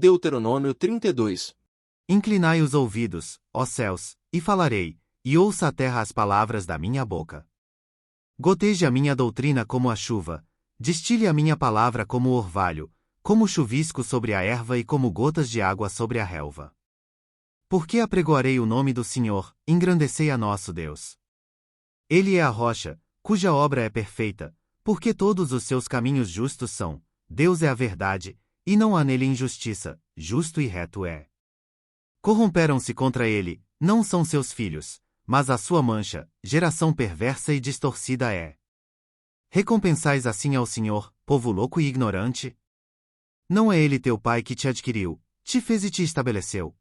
Deuteronômio 32. Inclinai os ouvidos, ó céus, e falarei, e ouça a terra as palavras da minha boca. Goteje a minha doutrina como a chuva, destile a minha palavra como o orvalho, como chuvisco sobre a erva e como gotas de água sobre a relva. Porque apregoarei o nome do Senhor, engrandecei a nosso Deus. Ele é a rocha, cuja obra é perfeita, porque todos os seus caminhos justos são. Deus é a verdade, e não há nele injustiça, justo e reto é. Corromperam-se contra ele, não são seus filhos, mas a sua mancha, geração perversa e distorcida é. Recompensais assim ao Senhor, povo louco e ignorante? Não é ele teu pai que te adquiriu, te fez e te estabeleceu?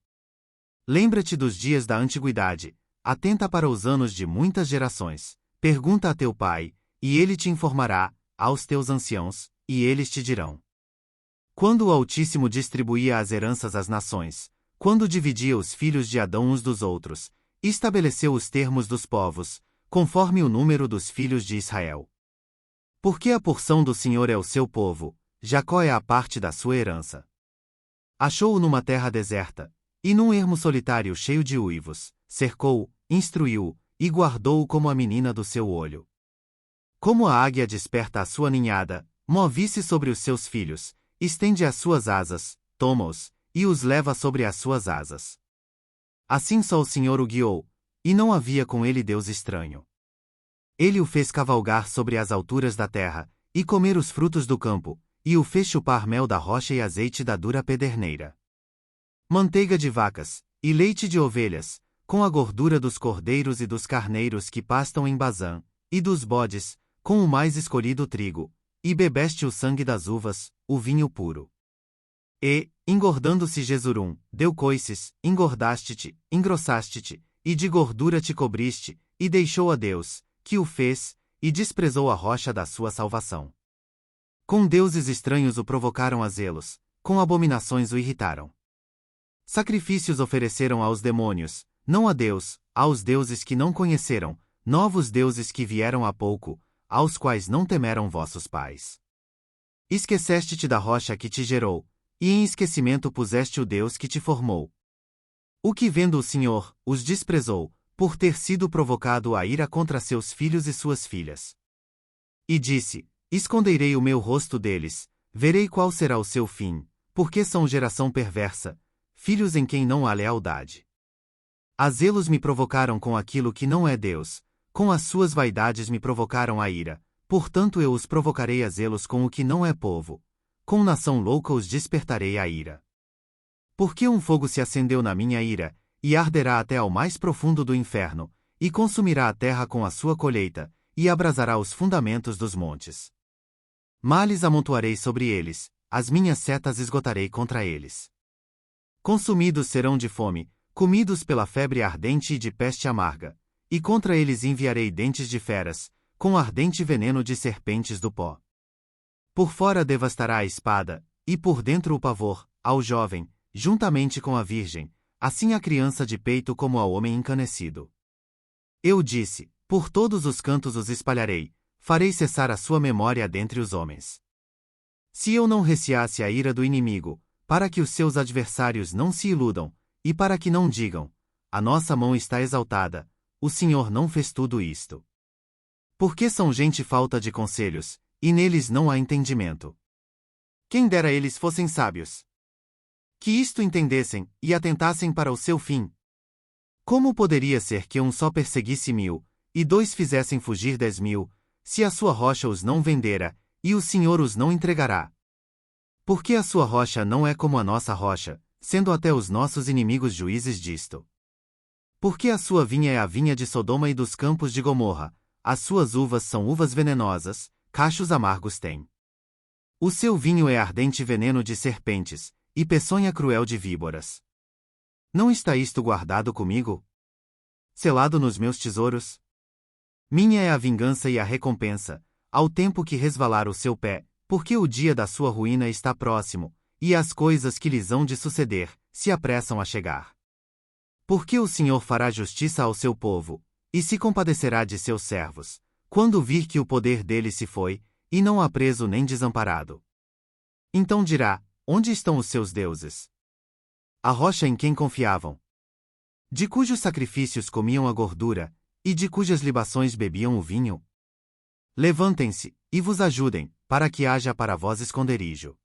Lembra-te dos dias da antiguidade, atenta para os anos de muitas gerações, pergunta a teu pai, e ele te informará, aos teus anciãos, e eles te dirão. Quando o Altíssimo distribuía as heranças às nações, quando dividia os filhos de Adão uns dos outros, estabeleceu os termos dos povos, conforme o número dos filhos de Israel. Porque a porção do Senhor é o seu povo, Jacó é a parte da sua herança. Achou-o numa terra deserta, e num ermo solitário cheio de uivos, cercou-o, instruiu-o, e guardou-o como a menina do seu olho. Como a águia desperta a sua ninhada, move-se sobre os seus filhos, estende as suas asas, toma-os, e os leva sobre as suas asas. Assim só o Senhor o guiou, e não havia com ele Deus estranho. Ele o fez cavalgar sobre as alturas da terra, e comer os frutos do campo, e o fez chupar mel da rocha e azeite da dura pederneira. Manteiga de vacas, e leite de ovelhas, com a gordura dos cordeiros e dos carneiros que pastam em Bazã, e dos bodes, com o mais escolhido trigo, e bebeste o sangue das uvas, o vinho puro. E, engordando-se Jesurum, deu coices, engordaste-te, engrossaste-te, e de gordura te cobriste, e deixou a Deus, que o fez, e desprezou a rocha da sua salvação. Com deuses estranhos o provocaram a zelos, com abominações o irritaram. Sacrifícios ofereceram aos demônios, não a Deus, aos deuses que não conheceram, novos deuses que vieram há pouco, aos quais não temeram vossos pais. Esqueceste-te da rocha que te gerou, e em esquecimento puseste o Deus que te formou. O que vendo o Senhor, os desprezou, por ter sido provocado a ira contra seus filhos e suas filhas. E disse, esconderei o meu rosto deles, verei qual será o seu fim, porque são geração perversa, filhos em quem não há lealdade. A zelos me provocaram com aquilo que não é Deus, com as suas vaidades me provocaram a ira, portanto eu os provocarei a zelos com o que não é povo, com nação louca os despertarei a ira. Porque um fogo se acendeu na minha ira, e arderá até ao mais profundo do inferno, e consumirá a terra com a sua colheita, e abrasará os fundamentos dos montes. Males amontoarei sobre eles, as minhas setas esgotarei contra eles. Consumidos serão de fome, comidos pela febre ardente e de peste amarga, e contra eles enviarei dentes de feras, com ardente veneno de serpentes do pó. Por fora devastará a espada, e por dentro o pavor, ao jovem, juntamente com a virgem, assim a criança de peito como ao homem encanecido. Eu disse, por todos os cantos os espalharei, farei cessar a sua memória dentre os homens. Se eu não receasse a ira do inimigo, para que os seus adversários não se iludam, e para que não digam, a nossa mão está exaltada, o Senhor não fez tudo isto. Porque são gente falta de conselhos, e neles não há entendimento. Quem dera eles fossem sábios. Que isto entendessem, e atentassem para o seu fim. Como poderia ser que um só perseguisse 1000, e 2 fizessem fugir 10.000, se a sua rocha os não vendera, e o Senhor os não entregará? Porque a sua rocha não é como a nossa rocha, sendo até os nossos inimigos juízes disto. Porque a sua vinha é a vinha de Sodoma e dos campos de Gomorra, as suas uvas são uvas venenosas, cachos amargos tem. O seu vinho é ardente veneno de serpentes, e peçonha cruel de víboras. Não está isto guardado comigo? Selado nos meus tesouros? Minha é a vingança e a recompensa, ao tempo que resvalar o seu pé, porque o dia da sua ruína está próximo, e as coisas que lhes hão de suceder, se apressam a chegar. Porque o Senhor fará justiça ao seu povo, e se compadecerá de seus servos, quando vir que o poder deles se foi, e não há preso nem desamparado. Então dirá, onde estão os seus deuses? a rocha em quem confiavam, de cujos sacrifícios comiam a gordura, e de cujas libações bebiam o vinho? Levantem-se, e vos ajudem, para que haja para vós esconderijo.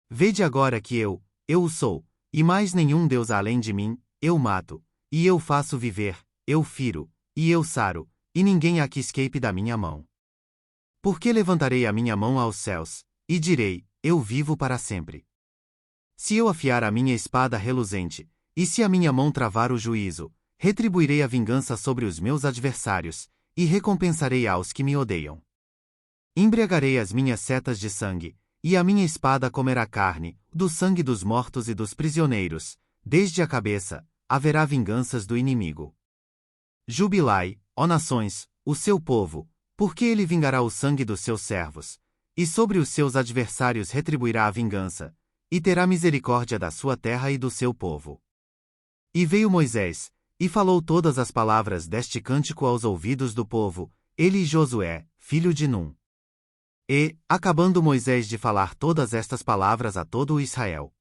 Vede agora que eu o sou, e mais nenhum Deus há além de mim, eu mato, e eu faço viver, eu firo, e eu saro, e ninguém há que escape da minha mão. Porque levantarei a minha mão aos céus, e direi, eu vivo para sempre. Se eu afiar a minha espada reluzente, e se a minha mão travar o juízo, retribuirei a vingança sobre os meus adversários, e recompensarei aos que me odeiam. Embriagarei as minhas setas de sangue, e a minha espada comerá carne, do sangue dos mortos e dos prisioneiros, desde a cabeça, haverá vinganças do inimigo. Jubilai, ó nações, o seu povo, porque ele vingará o sangue dos seus servos, e sobre os seus adversários retribuirá a vingança, e terá misericórdia da sua terra e do seu povo. E veio Moisés, e falou todas as palavras deste cântico aos ouvidos do povo, ele e Josué, filho de Num. E, acabando Moisés de falar todas estas palavras a todo o Israel,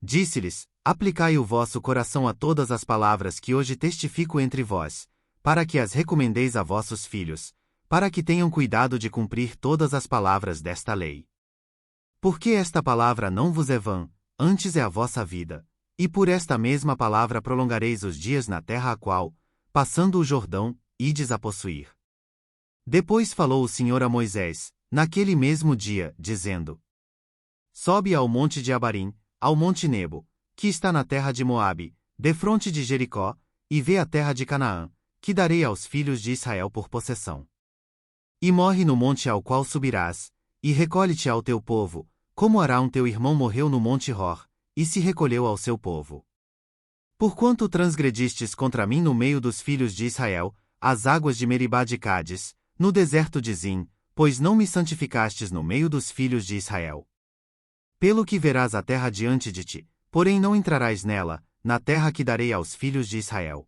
disse-lhes, aplicai o vosso coração a todas as palavras que hoje testifico entre vós, para que as recomendeis a vossos filhos, para que tenham cuidado de cumprir todas as palavras desta lei. Porque esta palavra não vos é vã, antes é a vossa vida, e por esta mesma palavra prolongareis os dias na terra a qual, passando o Jordão, ides a possuir. Depois falou o Senhor a Moisés, naquele mesmo dia, dizendo: Sobe ao monte de Abarim, ao monte Nebo, que está na terra de Moabe, defronte de Jericó, e vê a terra de Canaã, que darei aos filhos de Israel por possessão. E morre no monte ao qual subirás, e recolhe-te ao teu povo, como Arão teu irmão morreu no monte Hor, e se recolheu ao seu povo. Porquanto transgredistes contra mim no meio dos filhos de Israel, as águas de Meribá de Cádiz, no deserto de Zim, pois não me santificastes no meio dos filhos de Israel. Pelo que verás a terra diante de ti, porém não entrarás nela, na terra que darei aos filhos de Israel.